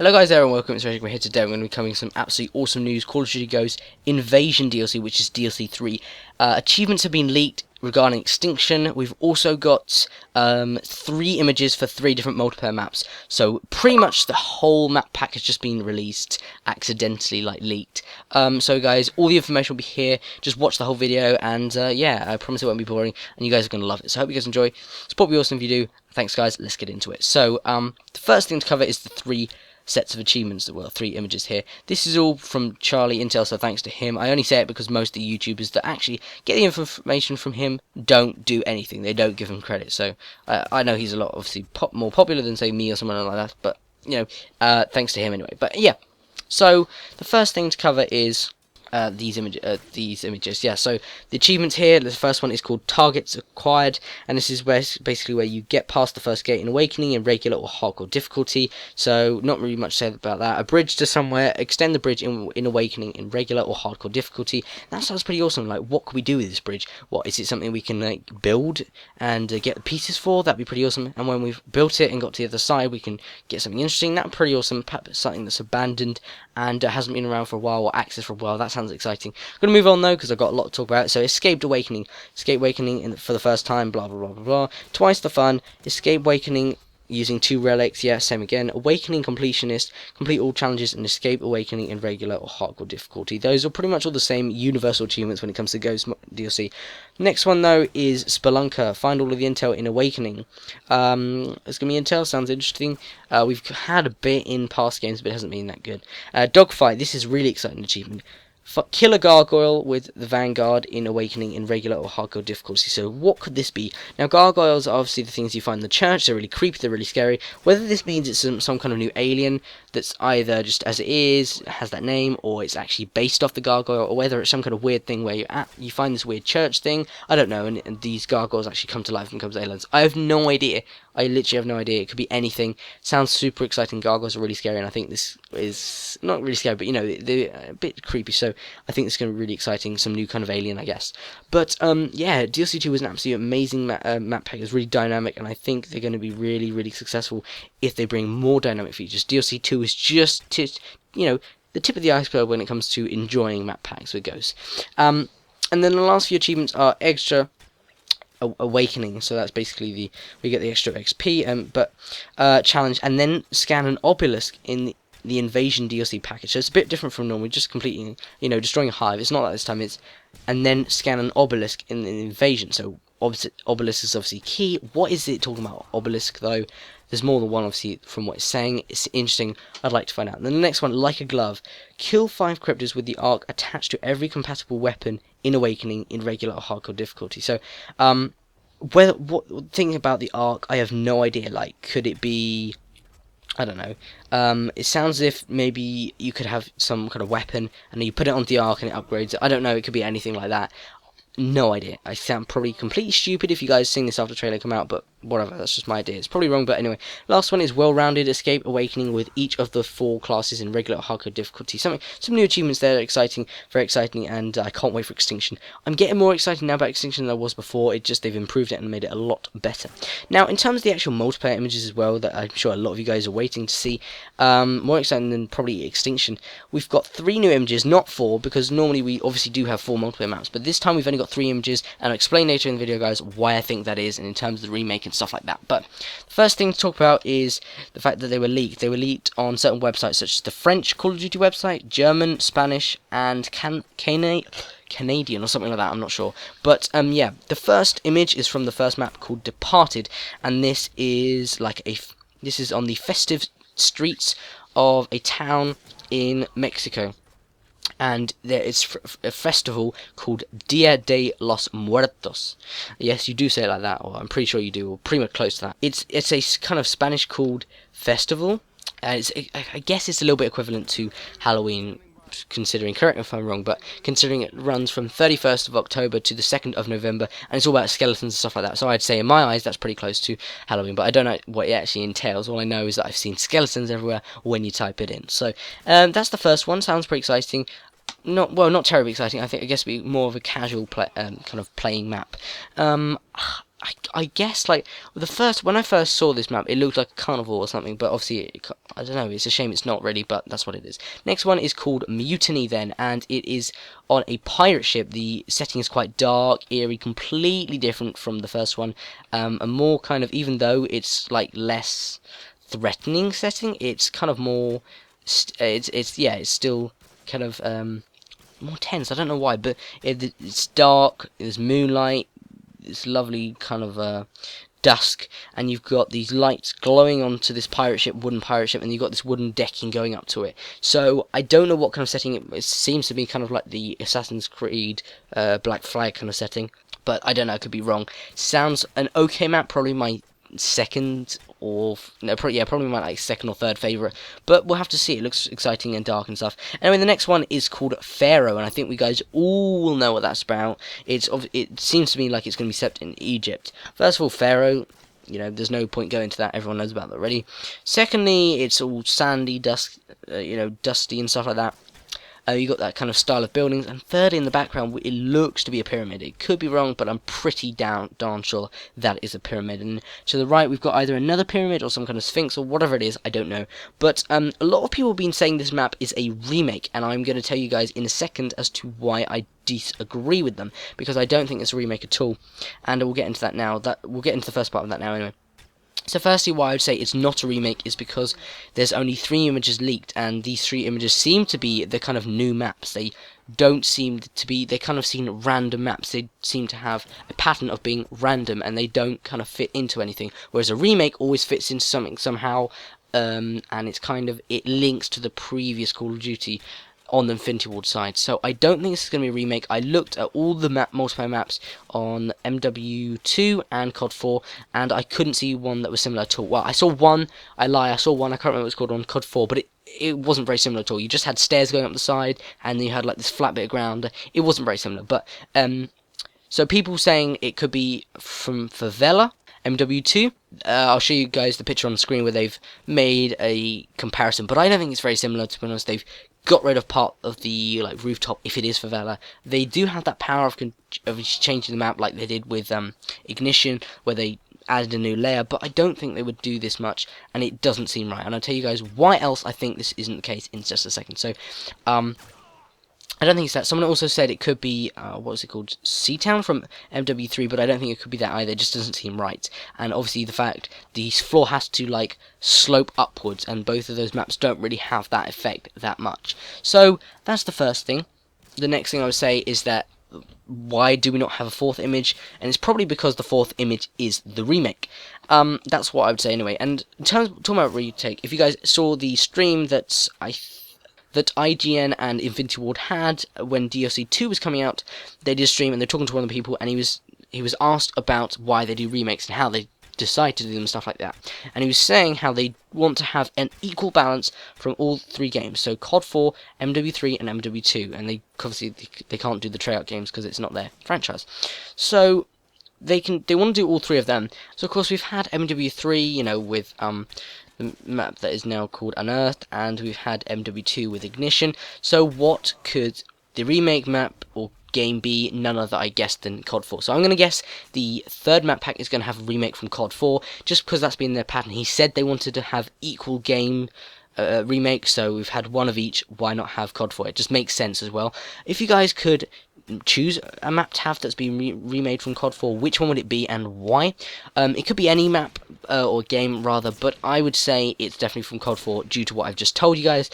Hello guys there and welcome, it's Reggie. We're here today. We're going to be covering some absolutely awesome news. Call of Duty Ghosts Invasion DLC, which is DLC 3. Achievements have been leaked regarding Extinction. We've also got 3 images for 3 different multiplayer maps. So pretty much the whole map pack has just been released, accidentally leaked. So guys, all the information will be here. Just watch the whole video and yeah, I promise it won't be boring and you guys are going to love it. So I hope you guys enjoy. Support will be awesome if you do. Thanks guys, let's get into it. So the first thing to cover is the 3 sets of achievements, well, 3 images here. This is all from Charlie Intel, so thanks to him. I only say it because most of the YouTubers that actually get the information from him don't do anything. They don't give him credit. So I know he's a lot obviously more popular than say me or someone like that, but you know, thanks to him anyway. But yeah, so the first thing to cover is these images. Yeah, so the achievements here, the first one is called Targets Acquired, and this is basically where you get past the first gate in Awakening in regular or hardcore difficulty. So not really much said about that. A bridge to somewhere, extend the bridge in Awakening in regular or hardcore difficulty. That sounds pretty awesome. Like, what could we do with this bridge? What is it? Something we can like build and get the pieces for? That'd be pretty awesome. And when we've built it and got to the other side, we can get something interesting. That'd be pretty awesome. Perhaps something that's abandoned and hasn't been around for a while or accessed for a while. That sounds exciting. I'm going to move on though because I've got a lot to talk about. So Escaped Awakening. Escape Awakening for the first time, blah blah blah blah blah. Twice the fun. Escape Awakening using 2 relics, yeah, same again. Awakening Completionist, complete all challenges, and Escape Awakening in regular or hardcore difficulty. Those are pretty much all the same universal achievements when it comes to Ghost DLC. Next one though is Spelunker. Find all of the intel in Awakening. It's gonna be intel, sounds interesting. We've had a bit in past games, but it hasn't been that good. Dogfight, this is really exciting achievement. Kill a gargoyle with the Vanguard in Awakening in regular or hardcore difficulty. So what could this be? Now gargoyles are obviously the things you find in the church. They're really creepy, they're really scary. Whether this means it's some kind of new alien that's either just as it is, has that name, or it's actually based off the gargoyle, or whether it's some kind of weird thing where you find this weird church thing, I don't know, and these gargoyles actually come to life and become aliens. I have no idea. I literally have no idea. It could be anything. Sounds super exciting. Gargoyles are really scary, and I think this is not really scary, but you know, they're a bit creepy. So I think this is going to be really exciting. Some new kind of alien, I guess. But yeah, DLC 2 was an absolutely amazing map pack. It's really dynamic, and I think they're going to be really, really successful if they bring more dynamic features. DLC 2 is just you know, the tip of the iceberg when it comes to enjoying map packs with Ghosts. And then the last few achievements are extra Awakening, so that's basically we get the extra XP, but challenge, and then scan an obelisk in the Invasion DLC package. So it's a bit different from normal, just completing, you know, destroying a hive. It's not like this time, it's, and then scan an obelisk in the Invasion. So obelisk is obviously key. What is it talking about, obelisk, though? There's more than one, obviously, from what it's saying. It's interesting. I'd like to find out. And then the next one, Like a Glove. Kill 5 cryptids with the arc attached to every compatible weapon in Awakening in regular or hardcore difficulty. So, thinking about the arc, I have no idea. Like, could it be, I don't know. It sounds as if maybe you could have some kind of weapon and you put it onto the arc and it upgrades it. I don't know. It could be anything like that. No idea. I sound probably completely stupid if you guys seen this after the trailer come out, but whatever, that's just my idea. It's probably wrong, but anyway. Last one is Well-Rounded Escape Awakening with each of the 4 classes in regular or hardcore difficulty. Some new achievements there, exciting, very exciting, and I can't wait for Extinction. I'm getting more excited now about Extinction than I was before. It just, they've improved it and made it a lot better. Now, in terms of the actual multiplayer images as well, that I'm sure a lot of you guys are waiting to see, more exciting than probably Extinction, we've got 3 new images, not 4, because normally we obviously do have 4 multiplayer maps, but this time we've only got 3 images, and I'll explain later in the video, guys, why I think that is, and in terms of the remake and stuff like that. But the first thing to talk about is the fact that they were leaked. They were leaked on certain websites, such as the French Call of Duty website, German, Spanish, and Canadian or something like that, I'm not sure. But yeah, the first image is from the first map called Departed, and this is like this is on the festive streets of a town in Mexico. And there is a festival called Dia de los Muertos. Yes, you do say it like that, or I'm pretty sure you do, or pretty much close to that. It's a kind of Spanish called festival, and I guess it's a little bit equivalent to Halloween, considering, correct me if I'm wrong, but considering it runs from 31st of October to the 2nd of November, and it's all about skeletons and stuff like that, so I'd say in my eyes that's pretty close to Halloween, but I don't know what it actually entails. All I know is that I've seen skeletons everywhere when you type it in. So that's the first one. Sounds pretty exciting. Not terribly exciting. I guess it'd be more of a casual kind of playing map. I guess like when I first saw this map, it looked like a carnival or something, but obviously I don't know. It's a shame it's not really, but that's what it is. Next one is called Mutiny then, and it is on a pirate ship. The setting is quite dark, eerie, completely different from the first one. A more kind of, even though it's like less threatening setting, it's kind of more. It's still kind of more tense. I don't know why, but it's dark. There's moonlight. It's lovely kind of dusk, and you've got these lights glowing onto this wooden pirate ship, and you've got this wooden decking going up to it. So I don't know what kind of setting it seems to be, kind of like the Assassin's Creed Black Flag kind of setting, but I don't know, I could be wrong. Sounds an okay map, probably my second or probably my like second or third favorite, but we'll have to see. It looks exciting and dark and stuff. Anyway, the next one is called Pharaoh, and I think we guys all will know what that's about. It seems to me like it's going to be set in Egypt. First of all, Pharaoh, there's no point going to that. Everyone knows about that already. Secondly, it's all sandy, dusty and stuff like that. You got that kind of style of buildings. And thirdly, in the background, it looks to be a pyramid. It could be wrong, but I'm pretty darn sure that is a pyramid. And to the right, we've got either another pyramid or some kind of sphinx or whatever it is. I don't know. But a lot of people have been saying this map is a remake, and I'm going to tell you guys in a second as to why I disagree with them, because I don't think it's a remake at all. And we'll get into that now. We'll get into the first part of that now anyway. So firstly, why I would say it's not a remake is because there's only 3 images leaked, and these 3 images seem to be the kind of new maps. They don't seem to be, they kind of seem random maps. They seem to have a pattern of being random, and they don't kind of fit into anything. Whereas a remake always fits into something somehow, and it links to the previous Call of Duty on the Infinity Ward side. So I don't think this is going to be a remake. I looked at all the multiplayer maps on MW2 and COD 4, and I couldn't see one that was similar at all. Well, I saw one, I saw one, I can't remember what it was called on COD 4, but it wasn't very similar at all. You just had stairs going up the side, and then you had like this flat bit of ground. It wasn't very similar, but so people saying it could be from Favela, MW2. I'll show you guys the picture on the screen where they've made a comparison, but I don't think it's very similar, to be honest. They've got rid of part of the rooftop if it is Favela. They do have that power of changing the map like they did with Ignition, where they added a new layer, but I don't think they would do this much, and it doesn't seem right. And I'll tell you guys why else I think this isn't the case in just a second. So, I don't think it's that. Someone also said it could be, what was it called? Seatown from MW3, but I don't think it could be that either. It just doesn't seem right. And obviously the fact the floor has to, slope upwards, and both of those maps don't really have that effect that much. So, that's the first thing. The next thing I would say is that, why do we not have a 4th image? And it's probably because the 4th image is the remake. That's what I would say anyway. And in terms of talking about retake, if you guys saw the stream that IGN and Infinity Ward had when DLC 2 was coming out, they did a stream and they're talking to one of the people, and he was asked about why they do remakes and how they decide to do them and stuff like that. And he was saying how they want to have an equal balance from all 3 games, so COD 4, MW3, and MW2, and they obviously they can't do the Treyarch games because it's not their franchise. So they want to do all 3 of them. So of course we've had MW3, with the map that is now called Unearthed, and we've had MW2 with Ignition. So what could the remake map or game be? None other, I guess, than COD 4. So I'm going to guess the 3rd map pack is going to have a remake from COD 4, just because that's been their pattern. He said they wanted to have equal game remakes, so we've had one of each. Why not have COD 4? It just makes sense as well. If you guys could choose a map to have that's been remade from COD 4, which one would it be and why? It could be any map or game rather, but I would say it's definitely from COD 4 due to what I've just told you guys.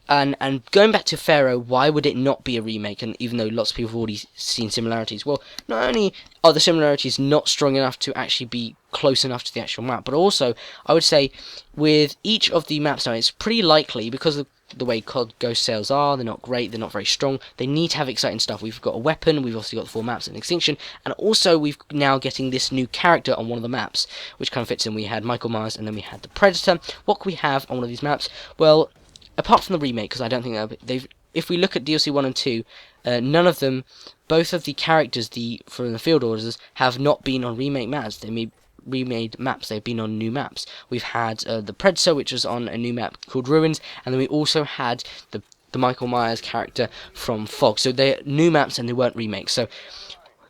And going back to Pharaoh, why would it not be a remake? And even though lots of people have already seen similarities, well, not only are the similarities not strong enough to actually be close enough to the actual map, but also I would say with each of the maps now, it's pretty likely, because of the way COD Ghost sales are, they're not great, they're not very strong, they need to have exciting stuff. We've got a weapon, we've also got the 4 maps and Extinction, and also we've now getting this new character on one of the maps, which kind of fits in. We had Michael Myers, and then we had the Predator. What can we have on one of these maps? Well, apart from the remake, because I don't think they've, if we look at DLC 1 and 2, none of them, both of the characters from the field orders, have not been on remake maps. They remade maps, they've been on new maps. We've had the Predator, which was on a new map called Ruins, and then we also had the Michael Myers character from Fog. So they're new maps and they weren't remakes. So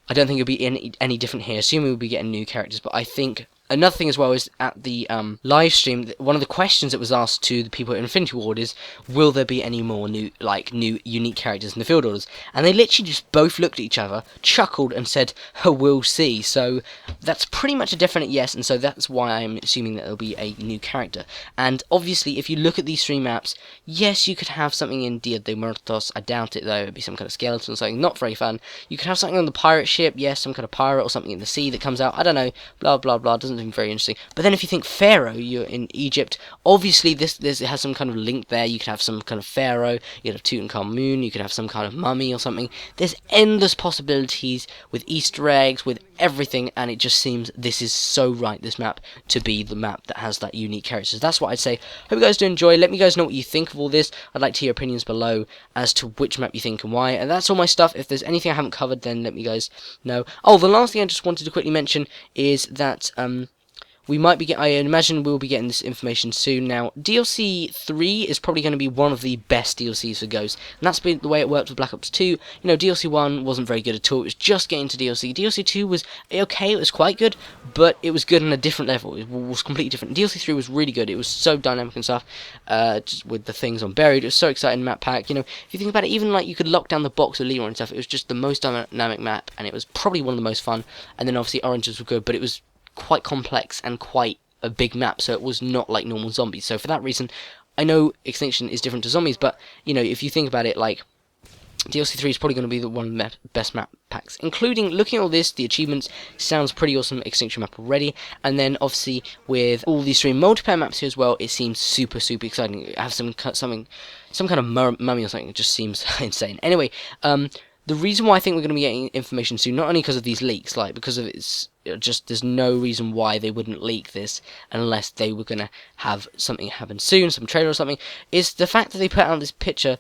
I don't think it'll be any different here. Assuming we'll be getting new characters, but I think another thing as well is at the live stream, one of the questions that was asked to the people at Infinity Ward is, will there be any more new unique characters in the field orders? And they literally just both looked at each other, chuckled, and said, oh, we'll see. So that's pretty much a definite yes, and so that's why I'm assuming that there'll be a new character. And obviously, if you look at these three maps, yes, you could have something in Dia de Muertos. I doubt it, though. It'd be some kind of skeleton or something. Not very fun. You could have something on the pirate ship. Yes, some kind of pirate or something in the sea that comes out. I don't know. Blah, blah, blah. Doesn't seem very interesting. But then if you think Pharaoh, you're in Egypt. Obviously, it has some kind of link there. You could have some kind of Pharaoh. You could have Tutankhamun. You could have some kind of mummy or something. There's endless possibilities with Easter eggs, with everything, and it just seems this is so right, this map, to be the map that has that unique characters. That's what I'd say. Hope you guys do enjoy. Let me guys know what you think of all this. I'd like to hear your opinions below as to which map you think and why. And that's all my stuff. If there's anything I haven't covered, then let me guys know. Oh, the last thing I just wanted to quickly mention is that we might be I imagine we'll be getting this information soon. Now, DLC 3 is probably going to be one of the best DLCs for Ghosts, and that's been the way it worked with Black Ops 2. You know, DLC 1 wasn't very good at all. It was just getting to DLC. DLC 2 was okay, it was quite good, but it was good on a different level. It was completely different. DLC 3 was really good. It was so dynamic and stuff, just with the things on Buried. It was so exciting map pack. You know, if you think about it, even like you could lock down the box of Leroy and stuff, it was just the most dynamic map, and it was probably one of the most fun. And then obviously Oranges were good, but it was quite complex and quite a big map, so it was not like normal zombies. So for that reason, I know Extinction is different to zombies, but you know, if you think about it, like DLC 3 is probably going to be one of the best map packs, including looking at all this. The achievements sounds pretty awesome. Extinction map already, and then obviously with all these three multiplayer maps here as well, it seems super exciting. Have some kind of mummy or something. It just seems insane. Anyway, the reason why I think we're going to be getting information soon, not only because of these leaks, like because of it's just there's no reason why they wouldn't leak this unless they were going to have something happen soon, some trailer or something, is the fact that they put out this picture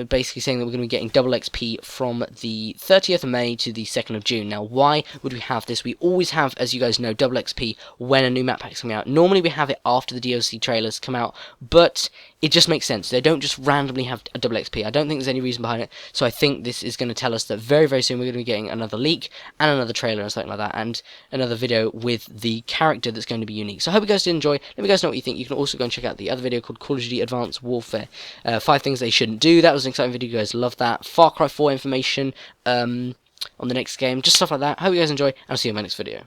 basically saying that we're going to be getting double XP from the 30th of May to the 2nd of June. Now, why would we have this? We always have, as you guys know, double XP when a new map pack's coming out. Normally we have it after the DLC trailers come out, but it just makes sense. They don't just randomly have a double XP. I don't think there's any reason behind it, so I think this is going to tell us that very soon we're going to be getting another leak and another trailer and something like that, and another video with the character that's going to be unique. So I hope you guys did enjoy. Let me guys know what you think. You can also go and check out the other video called Call of Duty Advanced Warfare 5 Things They Shouldn't Do. That was an exciting video. You guys love that. Far Cry 4 information on the next game. Just stuff like that. Hope you guys enjoy, and I'll see you in my next video.